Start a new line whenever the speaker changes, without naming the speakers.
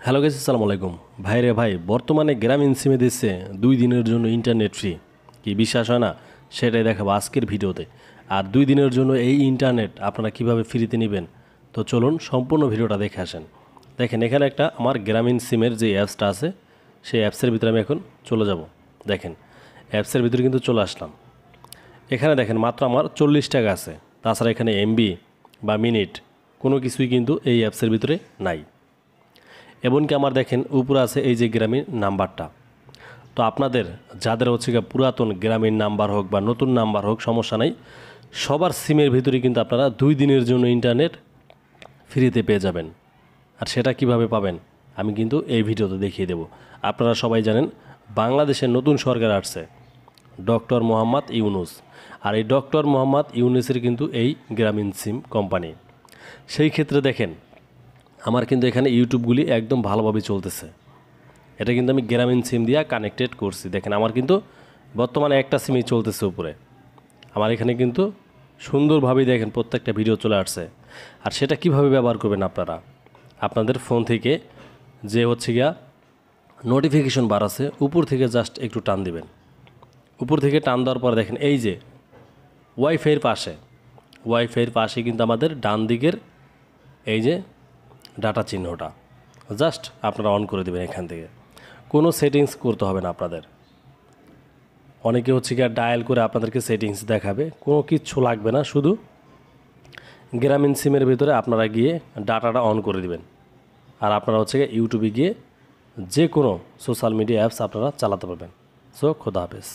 Hello guys, আসসালামু আলাইকুম। ভাই বর্তমানে গ্রামীণ সিমে দিচ্ছে 2 দিনের জন্য ইন্টারনেট ফ্রি। কি বিশ্বাস হয় না? সেটাই দেখাবো আজকের ভিডিওতে। আর 2 দিনের জন্য এই ইন্টারনেট আপনারা কিভাবে ফ্রিতে নেবেন, তো চলুন সম্পূর্ণ ভিডিওটা দেখে আসেন। দেখেন, এখানে একটা আমার গ্রামীণ সিমের যে অ্যাপসটা আছে, সেই অ্যাপসের ভিতরে আমি এখন চলে যাব। দেখেন, অ্যাপসের ভিতরে কিন্তু চলে আসলাম। এখানে দেখেন মাত্র আমার 40 টাকা আছে। তাছাড়া এখানে এমবি বা মিনিট কোনো কিছুই কিন্তু এই অ্যাপসের ভিতরে নাই। এমনকি আমার দেখেন উপরে আছে এই যে গ্রামীণ নাম্বারটা। তো আপনাদের যাদের হচ্ছে গিয়ে পুরাতন গ্রামীণ নাম্বার হোক বা নতুন নাম্বার হোক, সমস্যা নাই, সবার সিমের ভিতরে কিন্তু আপনারা 2 দিনের জন্য ইন্টারনেট ফ্রিতে পেয়ে যাবেন। আর সেটা কিভাবে পাবেন আমি কিন্তু এই ভিডিওতে দেখিয়ে দেব। আপনারা সবাই জানেন বাংলাদেশের নতুন সরকার আসছে, ডক্টর মোহাম্মদ ইউনুস। আর এই ডক্টর মোহাম্মদ ইউনুসের কিন্তু এই গ্রামীণ সিম কোম্পানি। সেই ক্ষেত্রে দেখেন আমার কিন্তু এখানে ইউটিউবগুলি একদম ভালোভাবে চলতেছে। এটা কিন্তু আমি গ্রামীণ সিম দিয়ে কানেক্টেড করছি। দেখেন আমার কিন্তু বর্তমানে একটা সিমই চলতেছে উপরে। আমার এখানে কিন্তু সুন্দরভাবেই দেখেন প্রত্যেকটা ভিডিও চলে আসছে। আর সেটা কিভাবে ব্যবহার করবেন আপনারা, আপনাদের ফোন থেকে যে হচ্ছে গিয়া নোটিফিকেশন বার আছে, উপর থেকে জাস্ট একটু টান দিবেন। উপর থেকে টান দেওয়ার পর দেখেন এই যে ওয়াইফাইয়ের পাশে কিন্তু আমাদের ডান দিকের এই যে ডাটা চিহ্নটা জাস্ট আপনারা অন করে দেবেন। এখান থেকে কোনো সেটিংস করতে হবে না আপনাদের। অনেকে হচ্ছে কি ডায়াল করে আপনাদেরকে সেটিংস দেখাবে, কোনো কিচ্ছু লাগবে না। শুধু গ্রামীণ সিমের ভিতরে আপনারা গিয়ে ডাটাটা অন করে দিবেন। আর আপনারা হচ্ছে গিয়ে ইউটিউবে গিয়ে যে কোনো সোশ্যাল মিডিয়া অ্যাপস আপনারা চালাতে পারবেন। সো খোদা হাফেজ।